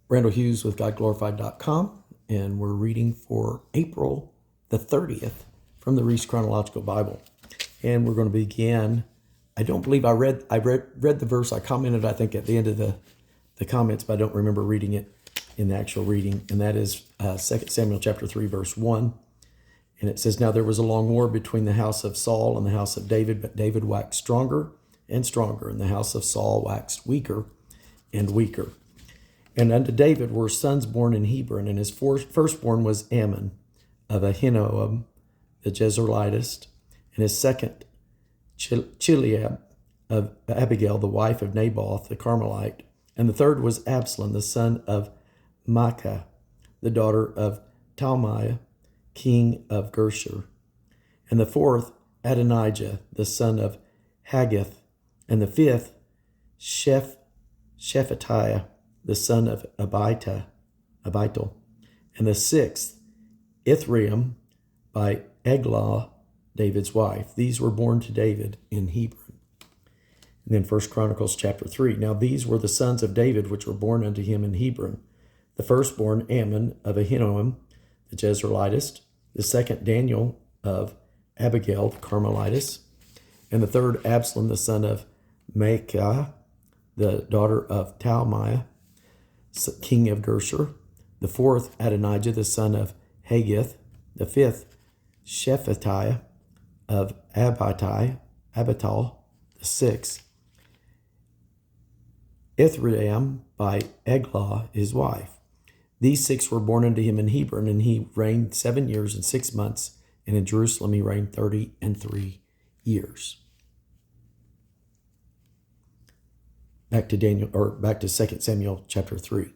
Randall Hughes with GodGlorified.com, and we're reading for April the 30th from the Reese Chronological Bible. And we're going to begin. I don't believe I read the verse. I commented, I think, at the end of the comments, but I don't remember reading it in the actual reading. And that is 2 Samuel chapter 3, verse 1. And it says, "Now there was a long war between the house of Saul and the house of David, but David waxed stronger and stronger, and the house of Saul waxed weaker and weaker. And unto David were sons born in Hebron, and his firstborn was Ammon of Ahinoam the Jezreelitist, and his second Chileab of Abigail, the wife of Naboth the Carmelite, and the third was Absalom, the son of Maacah, the daughter of Talmai, king of Geshur, and the fourth Adonijah, the son of Haggith, and the fifth Shephatiah, the son of Abital, and the sixth Ithream by Eglah, David's wife. These were born to David in Hebron." And then 1 Chronicles chapter 3. "Now these were the sons of David which were born unto him in Hebron. The firstborn Ammon of Ahinoam the Jezreelitist, the second Daniel of Abigail the Carmelitess, and the third Absalom the son of Maacah, the daughter of Talmai, king of Geshur, the fourth Adonijah the son of Haggith, the fifth Shephatiah of Abital, the sixth Ithream by Eglah his wife. These six were born unto him in Hebron, and he reigned 7 years and 6 months, and in Jerusalem he reigned 33 years." Back to 2 Samuel chapter 3.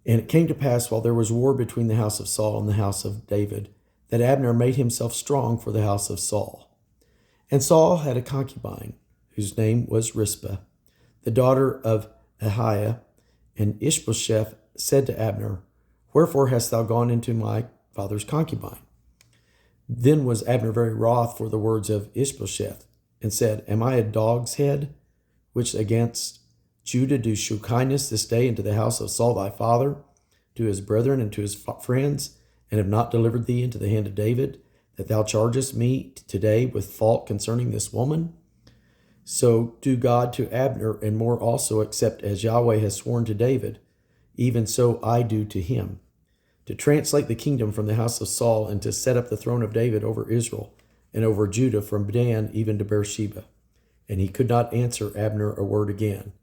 "And it came to pass, while there was war between the house of Saul and the house of David, that Abner made himself strong for the house of Saul. And Saul had a concubine, whose name was Rizpah, the daughter of Ahiah. And Ishbosheth said to Abner, Wherefore hast thou gone into my father's concubine? Then was Abner very wroth for the words of Ishbosheth, and said, Am I a dog's head, which against Judah do shew kindness this day into the house of Saul thy father, to his brethren and to his friends, and have not delivered thee into the hand of David, that thou chargest me today with fault concerning this woman? So do God to Abner, and more also, except as Yahweh has sworn to David, even so I do to him, to translate the kingdom from the house of Saul, and to set up the throne of David over Israel, and over Judah from Dan even to Beersheba. And he could not answer Abner a word again,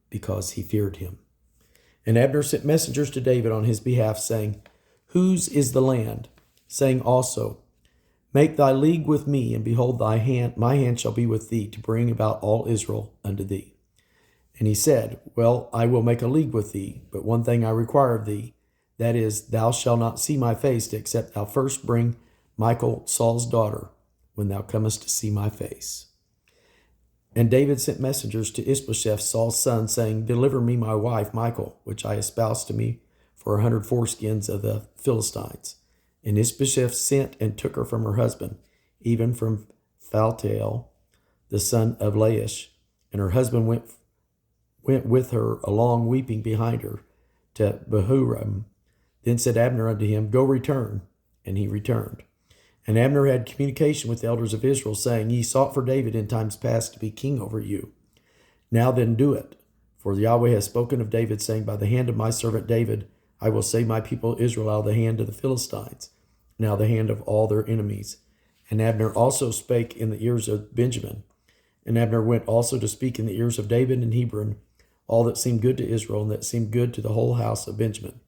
because he feared him. And Abner sent messengers to David on his behalf, saying, Whose is the land? Saying also, Make thy league with me, and behold, my hand shall be with thee, to bring about all Israel unto thee. And he said, Well, I will make a league with thee, but one thing I require of thee, that is, thou shalt not see my face, except thou first bring Michal, Saul's daughter, when thou comest to see my face. And David sent messengers to Ishbosheth, Saul's son, saying, Deliver me my wife, Michal, which I espoused to me for 100 foreskins of the Philistines. And Ishbosheth sent and took her from her husband, even from Phaltiel, the son of Laish. And her husband went with her along, weeping behind her, to Bahurim. Then said Abner unto him, Go return. And he returned. And Abner had communication with the elders of Israel, saying, Ye sought for David in times past to be king over you. Now then do it. For Yahweh has spoken of David, saying, By the hand of my servant David, I will save my people Israel out of the hand of the Philistines, and out of the hand of all their enemies. And Abner also spake in the ears of Benjamin. And Abner went also to speak in the ears of David in Hebron, all that seemed good to Israel, and that seemed good to the whole house of Benjamin.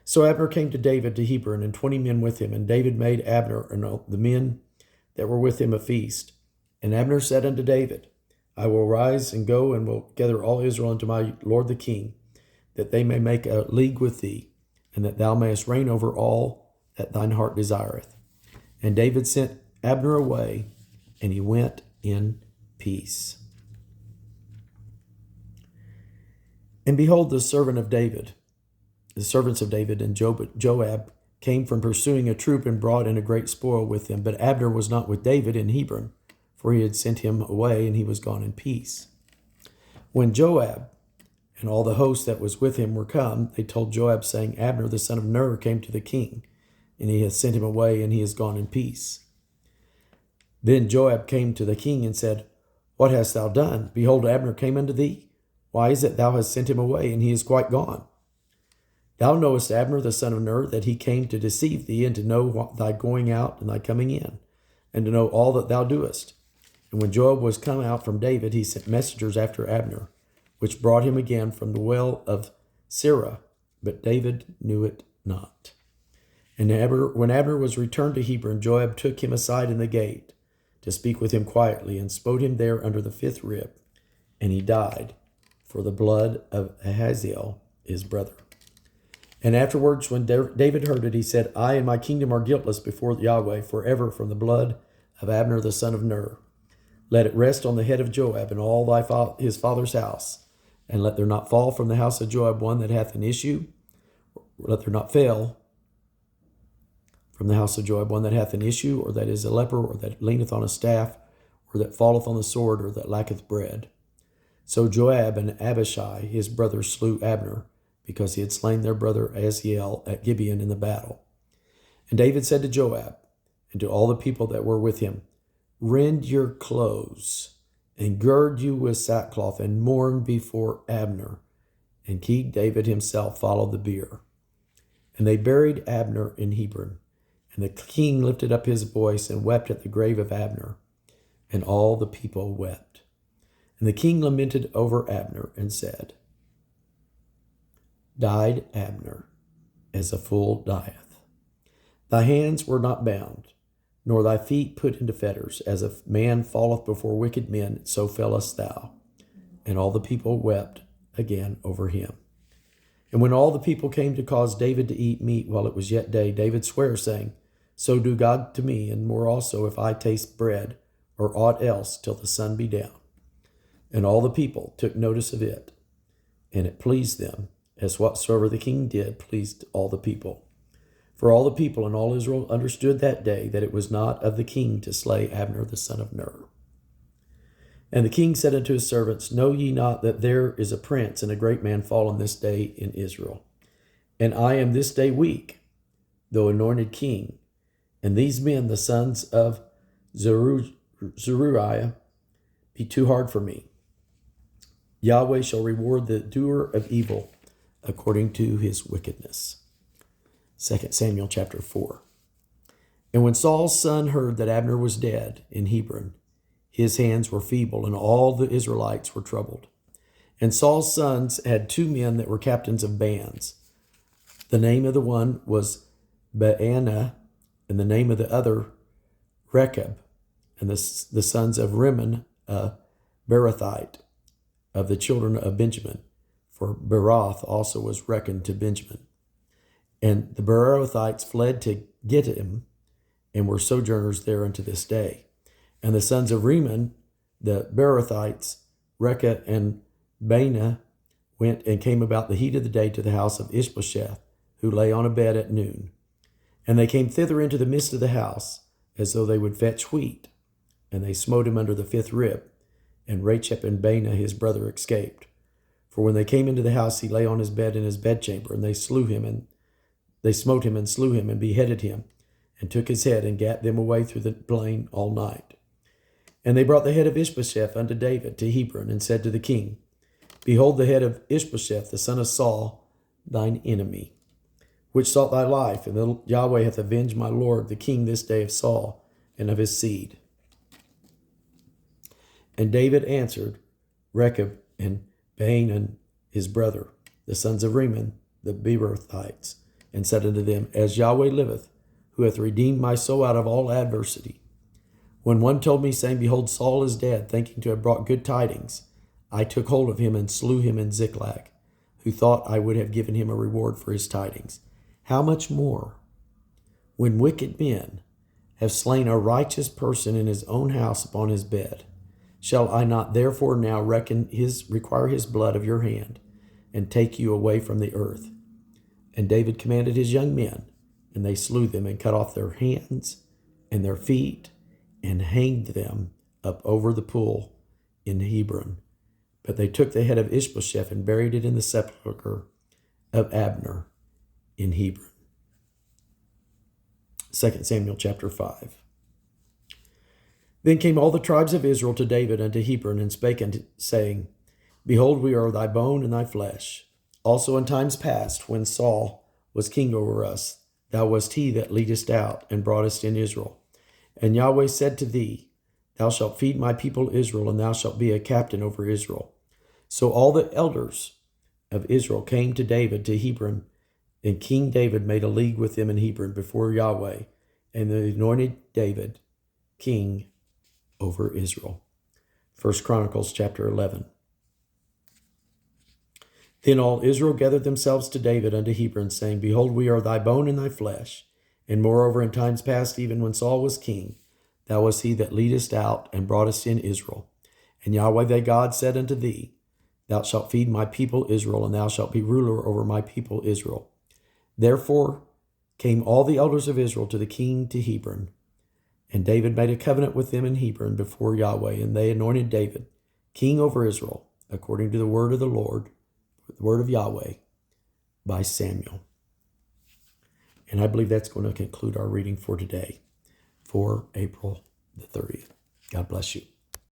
So Abner came to David to Hebron, and 20 men with him. And David made Abner and all the men that were with him a feast. And Abner said unto David, I will rise and go, and will gather all Israel unto my lord the king, that they may make a league with thee, and that thou mayest reign over all that thine heart desireth. And David sent Abner away, and he went in peace. And behold, the servants of David and Joab came from pursuing a troop, and brought in a great spoil with them. But Abner was not with David in Hebron, for he had sent him away, and he was gone in peace. When Joab and all the host that was with him were come, they told Joab, saying, Abner the son of Ner came to the king, and he hath sent him away, and he is gone in peace. Then Joab came to the king and said, What hast thou done? Behold, Abner came unto thee. Why is it thou hast sent him away, and he is quite gone? Thou knowest Abner the son of Ner, that he came to deceive thee, and to know thy going out and thy coming in, and to know all that thou doest. And when Joab was come out from David, he sent messengers after Abner, which brought him again from the well of Sirah, but David knew it not. And when Abner was returned to Hebron, Joab took him aside in the gate to speak with him quietly, and smote him there under the 5th rib, and he died for the blood of Ahaziel his brother. And afterwards, when David heard it, he said, I and my kingdom are guiltless before Yahweh forever from the blood of Abner the son of Ner. Let it rest on the head of Joab and all his father's house, and let there not fall from the house of Joab one that hath an issue, let there not fail from the house of Joab one that hath an issue, or that is a leper, or that leaneth on a staff, or that falleth on the sword, or that lacketh bread. So Joab and Abishai his brother slew Abner, because he had slain their brother Ahaziel at Gibeon in the battle. And David said to Joab and to all the people that were with him, Rend your clothes, and gird you with sackcloth, and mourn before Abner. And King David himself followed the bier. And they buried Abner in Hebron. And the king lifted up his voice and wept at the grave of Abner. And all the people wept. And the king lamented over Abner and said, Died Abner, as a fool dieth. Thy hands were not bound, nor thy feet put into fetters. As a man falleth before wicked men, so fellest thou. And all the people wept again over him. And when all the people came to cause David to eat meat while it was yet day, David sware, saying, So do God to me, and more also, if I taste bread, or aught else, till the sun be down. And all the people took notice of it, and it pleased them, as whatsoever the king did pleased all the people. For all the people and all Israel understood that day that it was not of the king to slay Abner the son of Ner. And the king said unto his servants, Know ye not that there is a prince and a great man fallen this day in Israel? And I am this day weak, though anointed king. And these men, the sons of Zeruiah, be too hard for me. Yahweh shall reward the doer of evil according to his wickedness. 2 Samuel chapter 4. And when Saul's son heard that Abner was dead in Hebron, his hands were feeble, and all the Israelites were troubled. And Saul's sons had 2 men that were captains of bands. The name of the one was Baanah, and the name of the other Rechab, and the sons of Rimmon, a Beerothite, of the children of Benjamin, for Beeroth also was reckoned to Benjamin. And the Beerothites fled to Gittim, and were sojourners there unto this day. And the sons of Rimmon, the Beerothites, Rechab and Baanah, went and came about the heat of the day to the house of Ishbosheth, who lay on a bed at noon. And they came thither into the midst of the house, as though they would fetch wheat. And they smote him under the 5th rib. And Rechab and Baanah his brother escaped. For when they came into the house, he lay on his bed in his bedchamber, and they smote him and slew him and beheaded him, and took his head and gat them away through the plain all night. And they brought the head of Ishbosheth unto David to Hebron, and said to the king, Behold the head of Ishbosheth, the son of Saul, thine enemy, which sought thy life, and the Yahweh hath avenged my lord the king this day of Saul and of his seed. And David answered Rechab and Baanah his brother, the sons of Rimmon, the Beerothites, and said unto them, As Yahweh liveth, who hath redeemed my soul out of all adversity. When one told me, saying, Behold, Saul is dead, thinking to have brought good tidings, I took hold of him and slew him in Ziklag, who thought I would have given him a reward for his tidings. How much more, when wicked men have slain a righteous person in his own house upon his bed, shall I not therefore now require his blood of your hand, and take you away from the earth? And David commanded his young men, and they slew them, and cut off their hands and their feet, and hanged them up over the pool in Hebron, But they took the head of Ishbosheth and buried it in the sepulchre of Abner in Hebron. 2 Samuel chapter 5. Then came all the tribes of Israel to David unto Hebron, and spake unto, saying, Behold, we are thy bone and thy flesh. Also in times past, when Saul was king over us, thou wast he that leadest out and broughtest in Israel. And Yahweh said to thee, Thou shalt feed my people Israel, and thou shalt be a captain over Israel. So all the elders of Israel came to David to Hebron, and King David made a league with them in Hebron before Yahweh, and they anointed David king over Israel. 1 Chronicles chapter 11. Then all Israel gathered themselves to David unto Hebron, saying, Behold, we are thy bone and thy flesh. And moreover, in times past, even when Saul was king, thou wast he that leadest out and broughtest in Israel. And Yahweh thy God said unto thee, Thou shalt feed my people Israel, and thou shalt be ruler over my people Israel. Therefore came all the elders of Israel to the king to Hebron. And David made a covenant with them in Hebron before Yahweh, and they anointed David king over Israel, according to the word of the Lord, the word of Yahweh, by Samuel. And I believe that's going to conclude our reading for today, for April the 30th. God bless you.